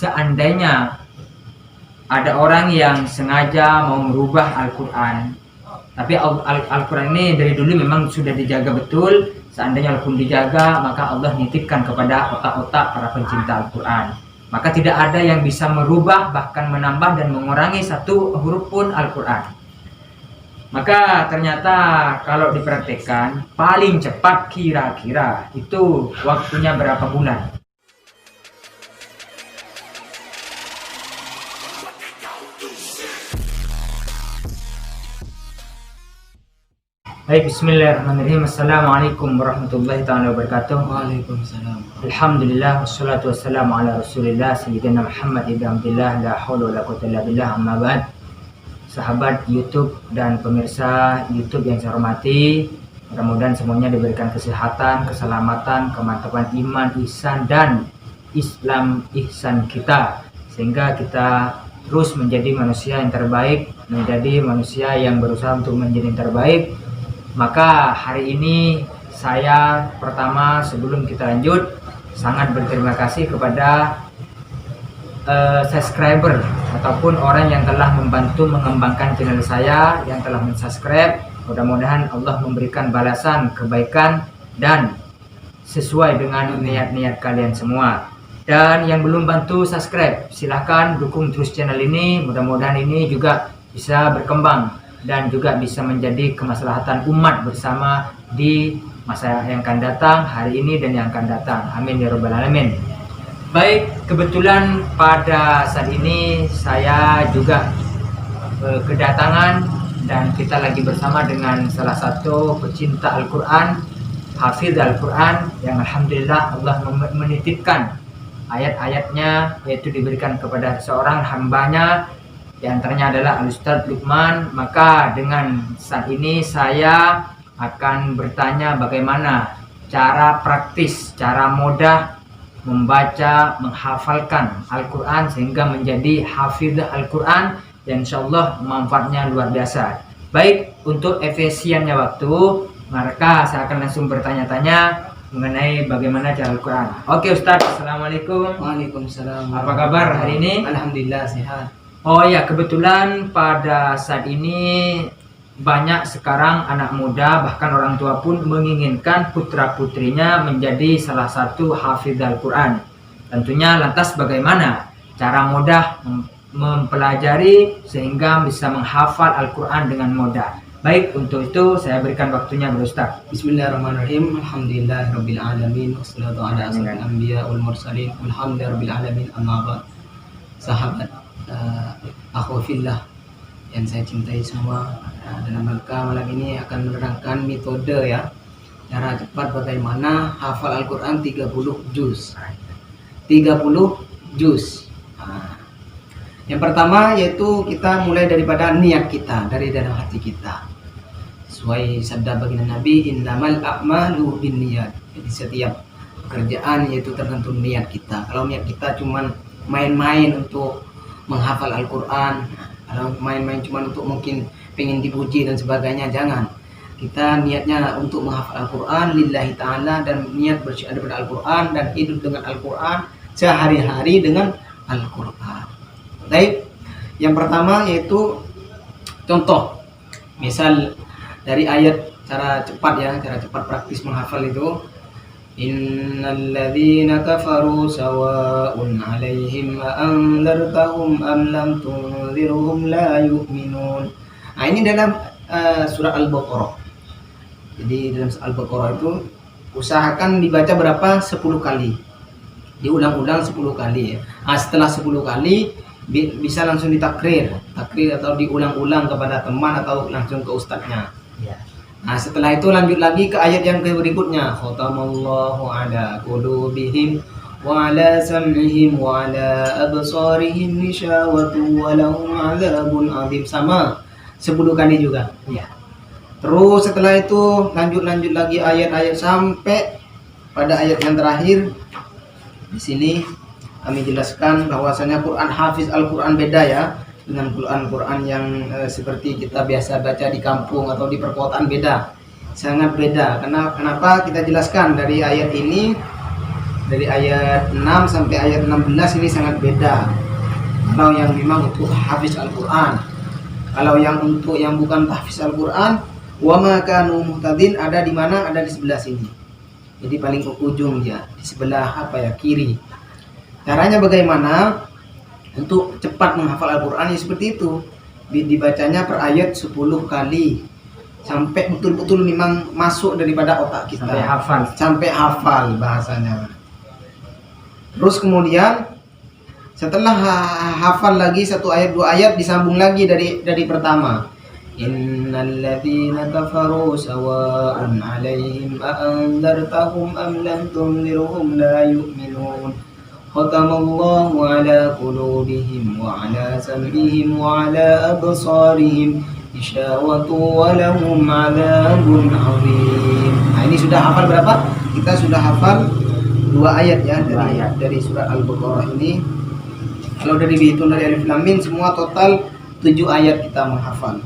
seandainya ada orang yang sengaja mau merubah Al-Quran, tapi Al-Quran ini dari dulu memang sudah dijaga betul. Seandainya Al-Quran dijaga, maka Allah nitipkan kepada otak-otak para pencinta Al-Quran. Maka tidak ada yang bisa merubah, bahkan menambah dan mengurangi satu huruf pun Al-Quran. Maka ternyata kalau diperhatikan, paling cepat kira-kira itu waktunya berapa bulan? Baik, bismillahirrahmanirrahim. Assalamualaikum warahmatullahi ta'ala wabarakatuh. Waalaikumsalam. Alhamdulillah, wassalatu wassalamu ala rasulillah Sayyidina Muhammad ibn Abdillah, la hawla wa la quwwata illa billah, amma ba'd. Sahabat YouTube dan pemirsa YouTube yang saya hormati, mudah-mudahan semuanya diberikan kesehatan, keselamatan, kemantapan iman, ihsan dan Islam ihsan kita, sehingga kita terus menjadi manusia yang terbaik, menjadi manusia yang berusaha untuk menjadi yang terbaik. Maka hari ini saya pertama, sebelum kita lanjut, sangat berterima kasih kepada subscriber ataupun orang yang telah membantu mengembangkan channel saya, yang telah mensubscribe. Mudah-mudahan Allah memberikan balasan kebaikan dan sesuai dengan niat-niat kalian semua. Dan yang belum bantu subscribe, silahkan dukung terus channel ini. Mudah-mudahan ini juga bisa berkembang dan juga bisa menjadi kemaslahatan umat bersama di masa yang akan datang, hari ini dan yang akan datang. Amin ya rabbal alamin. Baik, kebetulan pada saat ini saya juga kedatangan dan kita lagi bersama dengan salah satu pecinta Al-Quran, hafiz Al-Quran, yang alhamdulillah Allah menitipkan ayat-ayatnya, yaitu diberikan kepada seorang hambanya, di antaranya adalah Al-Ustadz Lukman. Maka dengan saat ini saya akan bertanya bagaimana cara praktis, cara mudah membaca, menghafalkan Al-Quran sehingga menjadi hafiz Al-Quran, dan insya Allah manfaatnya luar biasa. Baik, untuk efisiennya waktu, maka saya akan langsung bertanya-tanya mengenai bagaimana cara Al-Quran. Oke Ustadz, Assalamualaikum. Waalaikumsalam. Apa kabar hari ini? Alhamdulillah sehat. Oh ya, kebetulan pada saat ini banyak sekarang anak muda, bahkan orang tua pun menginginkan putra-putrinya menjadi salah satu hafiz Al-Quran. Tentunya lantas bagaimana cara mudah mempelajari sehingga bisa menghafal Al-Quran dengan mudah. Baik, untuk itu saya berikan waktunya kepada Ustaz. Bismillahirrahmanirrahim. Alhamdulillahirabbil alamin, wassalatu ala asyrofil anbiya wal mursalin, walhamdulillahirabbil alamin, amma ba'd. Sahabat, akhwafillah yang saya cintai semua, dalam rangka malam ini akan menerangkan metode ya, cara cepat bagaimana hafal Al-Quran 30 juz. 30 juz. Yang pertama yaitu kita mulai daripada niat kita, dari dalam hati kita. Sesuai sabda baginda Nabi, innamal a'malu binniyat. Jadi setiap pekerjaan yaitu tergantung niat kita. Kalau niat kita cuman main-main untuk menghafal Al-Quran, kalau main-main cuma untuk mungkin pengen dipuji dan sebagainya, jangan. Kita niatnya untuk menghafal Al-Quran lillahi ta'ala, dan niat bersyiar daripada Al-Quran dan hidup dengan Al-Quran, sehari-hari dengan Al-Quran. Baik, yang pertama yaitu contoh, misal dari ayat, cara cepat ya, cara cepat praktis menghafal itu, innalladzina kafaru sawa'un 'alaihim a anzartahum am lam tunzirhum la yu'minun. Nah, ini dalam surah Al-Baqarah. Jadi dalam Al-Baqarah itu usahakan dibaca berapa? 10 kali. Diulang-ulang 10 kali ya. Nah, setelah 10 kali bisa langsung ditakrir atau diulang-ulang kepada teman atau langsung ke ustadznya. Ya. Nah, setelah itu lanjut lagi ke ayat yang berikutnya. Khatamallahu ala qulubihim wa ala sam'ihim wa ala absarihim nishawatu wa lahum 'adzabun 'adzim. Sama 10 kali juga. Ya. Terus setelah itu lanjut lagi ayat-ayat sampai pada ayat yang terakhir. Di sini kami jelaskan bahwasanya Quran hafiz Al-Quran beda ya dengan Quran yang seperti kita biasa baca di kampung atau di perkotaan, beda, sangat beda. Kenapa kita jelaskan dari ayat ini? dari ayat 6 sampai ayat 16 ini sangat beda. Kalau yang memang untuk hafiz Al-Quran, kalau yang untuk yang bukan hafiz Al-Quran, wa ma kanu muhtadin ada di mana? Ada di sebelah sini. Jadi paling ke ujung dia, di sebelah kiri. Caranya bagaimana? Untuk cepat menghafal Al-Quran ya seperti itu. Dibacanya per ayat 10 kali sampai betul-betul memang masuk daripada otak kita. Sampai hafal bahasanya. Terus kemudian setelah hafal lagi satu ayat dua ayat disambung lagi dari pertama. Innal ladzina kafaru sawa'un 'alaihim a anzartahum am lam tunzirhum la yu'minun. Khatamallahu 'ala qulubihim wa 'ala sam'ihim wa 'ala absarihim isyawatu wa lahum 'adzabun 'adzim. Nah, ini sudah hafal berapa? Kita sudah hafal 2 ayat ya dari surat Al-Baqarah ini. Kalau dari dihitung dari Alif Lam Mim semua total 7 ayat kita menghafal.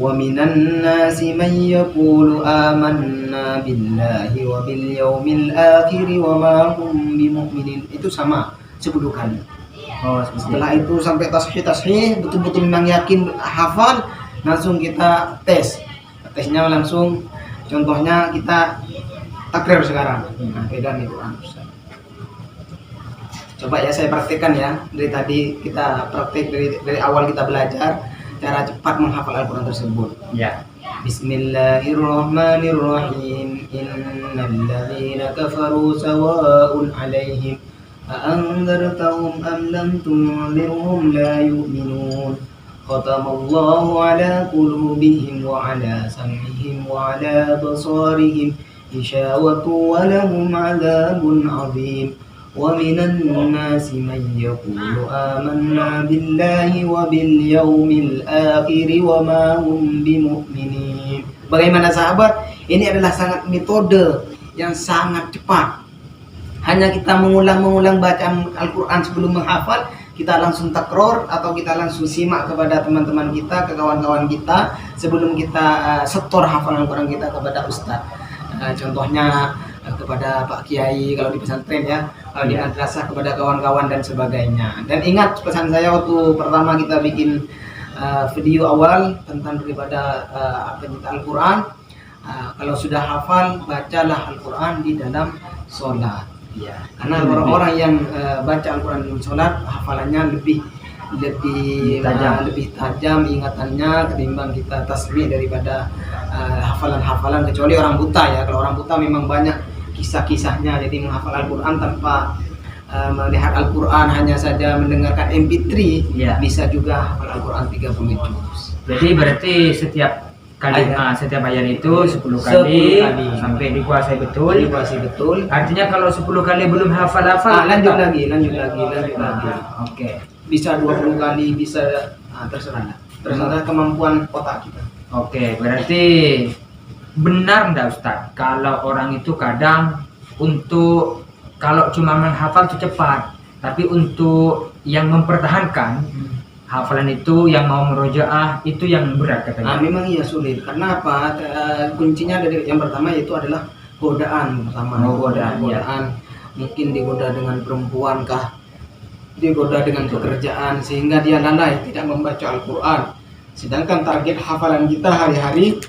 Wa minan nasi man yaqulu amanna billahi wa bil yaumil akhir wa ma hum bimu'minin. Itu sama 10 kali. Setelah itu sampai tashih betul-betul memang yakin hafal, langsung kita tes. Tesnya langsung, contohnya kita takrir sekarang. Nah, beda nih Quran. Coba ya saya praktekkan ya. Dari tadi kita praktek dari awal kita belajar cara cepat menghafal Al-Quran tersebut. Ya. Bismillahirrahmanirrahim. Innal ladzina kafaru sawa'un 'alaihim a anzartahum am lam tunzirhum la yu'minun. Khatamallahu 'ala qulubihim wa 'ala sam'ihim wa 'ala absarihim isyawatu wa lahum 'adzabun 'adzim. Wa minan nasi man yaqulu amanna billahi wa bil yaumil akhir wa ma hum bimu'minin. Bagaimana sahabat? Ini adalah sangat metode yang sangat cepat. Hanya kita mengulang bacaan Al-Quran sebelum menghafal, kita langsung takror atau kita langsung simak kepada teman-teman kita, ke kawan-kawan kita sebelum kita setor hafalan Al-Quran kita kepada ustaz. Contohnya kepada Pak Kiai kalau di pesantren ya, kalau di madrasah kepada kawan-kawan dan sebagainya. Dan ingat pesan saya waktu pertama kita bikin video awal tentang daripada pencinta Al-Quran, kalau sudah hafal bacalah Al-Quran di dalam sholat. Ya, karena orang-orang yang baca Al-Quran dalam sholat hafalannya lebih tajam ingatannya ketimbang kita tasbih daripada hafalan-hafalan, kecuali orang buta ya. Kalau orang buta memang banyak kisah-kisahnya, jadi menghafal Al-Quran tanpa melihat Al-Quran, hanya saja mendengarkan MP3 ya, bisa juga hafal Al-Quran 30 juz. Jadi berarti setiap ayat itu 10 kali sampai dikuasai betul. Artinya kalau 10 kali belum hafal lanjut lagi. Oke. Bisa 20 kali, bisa terserah kemampuan otak kita. Oke, berarti benar enggak Ustaz kalau orang itu kadang untuk kalau cuma menghafal itu cepat, tapi untuk yang mempertahankan hafalan itu, yang mau merojaah itu yang berat katanya. Memang iya sulit. Karena apa? Kuncinya dari yang pertama yaitu adalah godaan pertama. Godaan. Mungkin digoda dengan perempuan kah? Digoda dengan pekerjaan sehingga dia lalai tidak membaca Al-Quran. Sedangkan target hafalan kita hari-hari,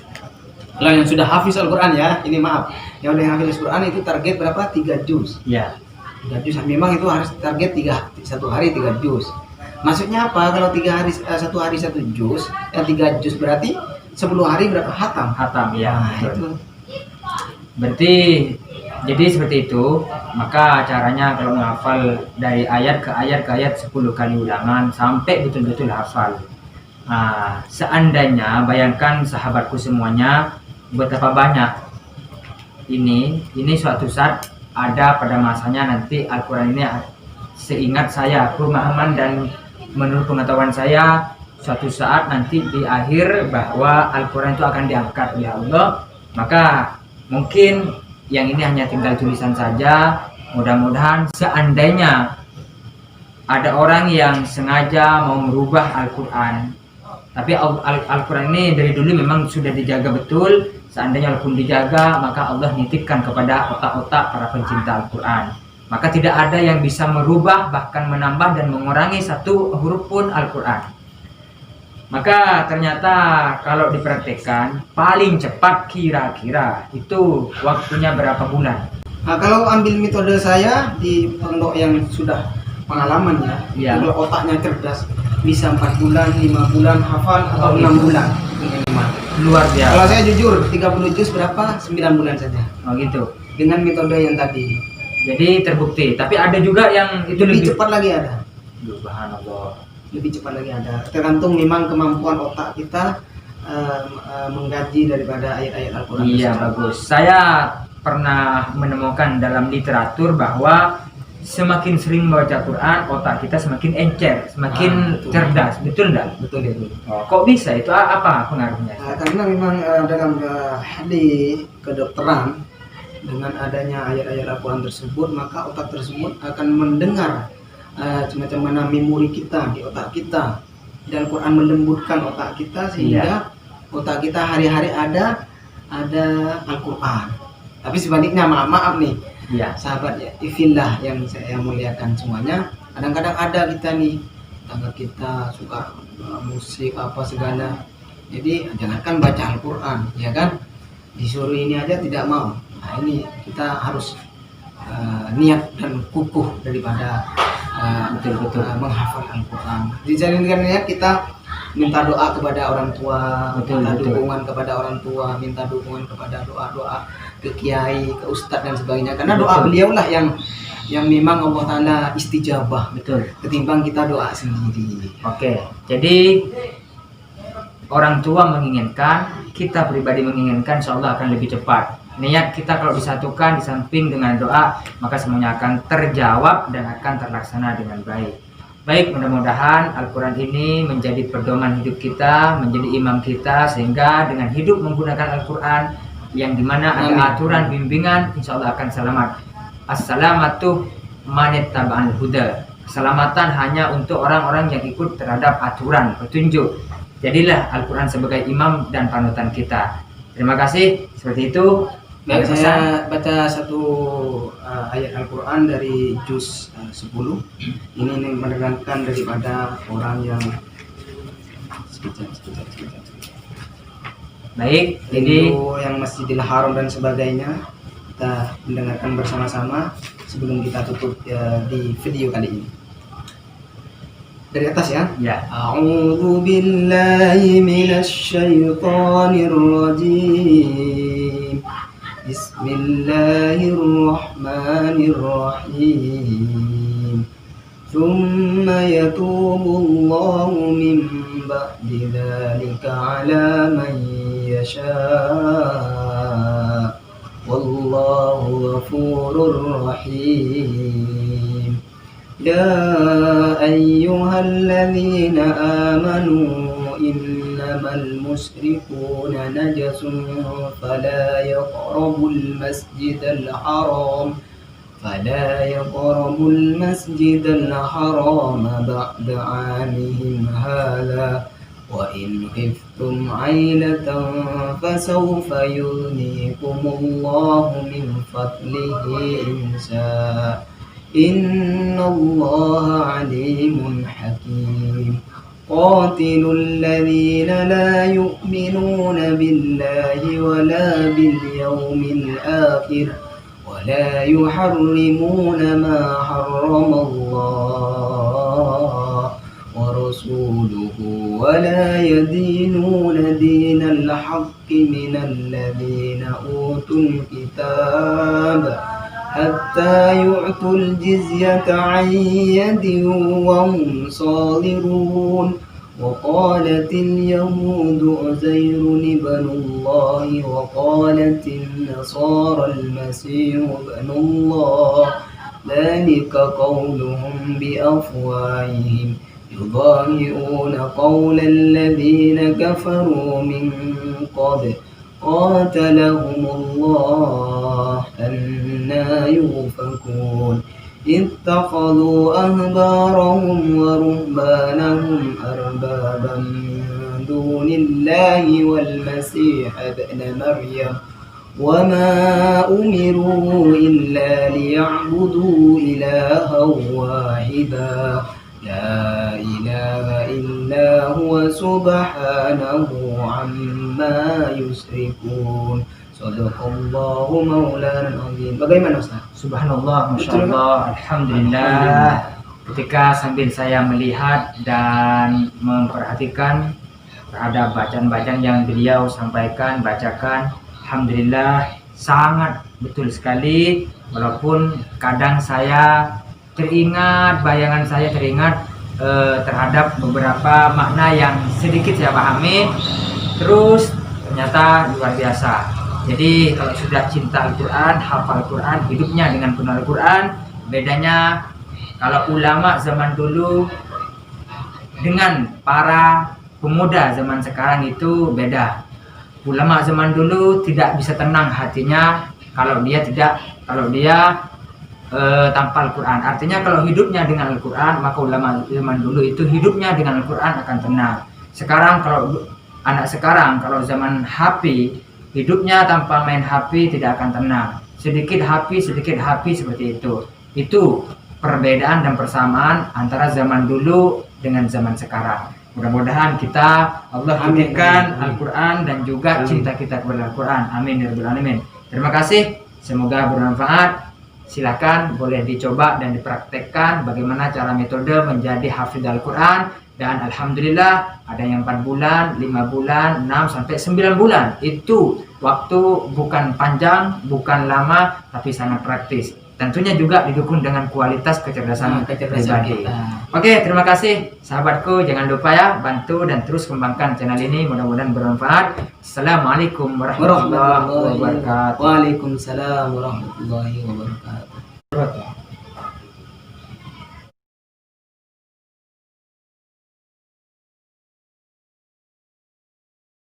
kalau yang sudah hafiz Al-Quran ya, ini maaf, yang udah hafiz Al-Quran itu target berapa? 3 juz. Ya. 3 juz. Memang itu harus target 1 hari 3 juz. Maksudnya apa? Kalau 3 hari 1 hari 1 juz, 3 juz berarti 10 hari berapa? Hatam ya. Nah, itu. Berarti jadi seperti itu. Maka caranya kalau menghafal dari ayat ke ayat 10 kali ulangan sampai betul-betul hafal. Nah, seandainya bayangkan sahabatku semuanya betapa banyak ini suatu saat ada pada masanya nanti Al-Quran ini, seingat saya pemahaman dan menurut pengetahuan saya, suatu saat nanti di akhir bahwa Al-Quran itu akan diangkat oleh Allah. Maka mungkin yang ini hanya tinggal tulisan saja. Mudah-mudahan seandainya ada orang yang sengaja mau merubah Al-Quran, tapi Al-Quran ini dari dulu memang sudah dijaga betul. Seandainya Al-Quran dijaga, maka Allah nitipkan kepada otak-otak para pencinta Al-Quran. Maka tidak ada yang bisa merubah, bahkan menambah dan mengurangi satu huruf pun Al-Quran. Maka ternyata kalau dipraktekkan, paling cepat kira-kira itu waktunya berapa bulan? Nah, kalau ambil metode saya di pondok yang sudah pengalaman ya, Iya. kalau otaknya cerdas, bisa 4 bulan, 5 bulan hafal atau 6 bulan minimal. Luar biasa. Kalau saya jujur, 30 juz berapa? 9 bulan saja. Oh gitu. Dengan metode yang tadi. Jadi terbukti. Tapi ada juga yang itu Lebih cepat lagi ada. Subhanallah. Lebih cepat lagi ada. Tergantung memang kemampuan otak kita menggaji daripada ayat-ayat Al-Quran. Iya, bagus. Saya pernah menemukan dalam literatur bahwa semakin sering membaca Quran, otak kita semakin encer, semakin betul. cerdas. Betul enggak? Betul itu. Oh, kok bisa? Itu apa pengaruhnya? Karena memang dalam hadis kedokteran, dengan adanya ayat-ayat Al-Quran tersebut, maka otak tersebut akan mendengar semacam mana memori kita di otak kita, dan Al-Quran melembutkan otak kita sehingga otak kita hari-hari ada Al-Quran. Tapi sebaliknya, maaf nih Iya. sahabat ya, ifillah yang saya muliakan semuanya, kadang-kadang ada kita nih, tetangga kita suka musik apa segala, jadi jangankan baca Al-Quran, ya kan, disuruh ini aja tidak mau. Nah ini kita harus niat dan kukuh daripada Betul. menghafal Al-Quran. Dijalinkan niat, kita minta doa kepada orang tua, minta dukungan kepada orang tua, minta dukungan kepada doa-doa ke kiai, ke ustadz dan sebagainya. Karena doa beliau lah yang memang Allah Ta'ala istijabah, Betul. ketimbang kita doa sendiri. Oke. Jadi orang tua menginginkan, kita pribadi menginginkan, insya Allah akan lebih cepat. Niat kita kalau disatukan di samping dengan doa, maka semuanya akan terjawab dan akan terlaksana dengan baik. Baik, mudah-mudahan Al-Quran ini menjadi pedoman hidup kita, menjadi imam kita, sehingga dengan hidup menggunakan Al-Quran yang dimana ada Amin. aturan bimbingan, insya Allah akan selamat. As-salamatu manittaba'al huda. Keselamatan hanya untuk orang-orang yang ikut terhadap aturan, petunjuk. Jadilah Al-Quran sebagai imam dan panutan kita. Terima kasih. Seperti itu. Baik, Ada saya baca satu ayat Al-Quran dari juz 10. Ini menerangkan daripada orang yang sekejap. Baik, jadi Rindu yang Masjidil Haram dan sebagainya, kita mendengarkan bersama-sama sebelum kita tutup di video kali ini. Dari atas ya. ya. A'udzu billahi minasy syaithanir rajim. Bismillahirrahmanirrahim. Tsumma yatubullahu min ba'di dzalika 'ala man yasha'. Wallahu ghafurur rahim. يا أيها الذين آمنوا إنما المشركون نجس فلا يقربوا المسجد الحرام بعد عامهم هذا وإن خفتم عيلة فسوف يغنيكم الله من فضله إن شاء إن الله عليم حكيم قاتلوا الذين لا يؤمنون بالله ولا باليوم الآخر ولا يحرمون ما حرم الله ورسوله ولا يدينون دين الحق من الذين أوتوا الكتاب حتى يعطوا الجزية عن يد وهم صاغرون وقالت اليهود عزير ابن الله وقالت النصارى المسيح ابن الله ذلك قولهم بأفواههم يضاهئون قول الذين كفروا من قبل قاتلهم الله أنى يؤفكون اتخذوا أحبارهم ورهبانهم أربابا من دون الله والمسيح ابن مريم وما أمروا إلا ليعبدوا إلها واحدا لا إله إلا هو سبحانه عما يشركون. Sadaqallahu maulana azim. Bagaimana Ustaz? Subhanallah, Masya Allah, Alhamdulillah. Ketika sambil saya melihat dan memperhatikan terhadap bacaan-bacaan yang beliau sampaikan, bacakan, Alhamdulillah sangat betul sekali. Walaupun kadang saya teringat, bayangan saya teringat terhadap beberapa makna yang sedikit saya pahami, terus ternyata luar biasa. Jadi kalau sudah cinta Al-Quran, hafal Al-Quran, hidupnya dengan penuh Al-Quran, bedanya kalau ulama zaman dulu dengan para pemuda zaman sekarang itu beda. Ulama zaman dulu tidak bisa tenang hatinya kalau dia tanpa Al-Quran. Artinya kalau hidupnya dengan Al-Quran, maka ulama zaman dulu itu hidupnya dengan Al-Quran akan tenang. Sekarang kalau anak sekarang, kalau zaman HP, hidupnya tanpa main HP tidak akan tenang. Sedikit HP seperti itu. Itu perbedaan dan persamaan antara zaman dulu dengan zaman sekarang. Mudah-mudahan kita Allah berikan Al-Quran dan juga cinta kita kepada Al-Quran. Amin ya rabbal alamin. Terima kasih. Semoga bermanfaat. Silakan boleh dicoba dan dipraktekkan bagaimana cara metode menjadi hafidz Al-Quran. Dan alhamdulillah ada yang 4 bulan, 5 bulan, 6 sampai 9 bulan. Itu waktu bukan panjang, bukan lama, tapi sangat praktis. Tentunya juga didukung dengan kualitas kecerdasan pribadi. Oke, terima kasih sahabatku. Jangan lupa ya bantu dan terus kembangkan channel ini. Mudah-mudahan bermanfaat. Assalamualaikum warahmatullahi wabarakatuh. Waalaikumsalam warahmatullahi wabarakatuh.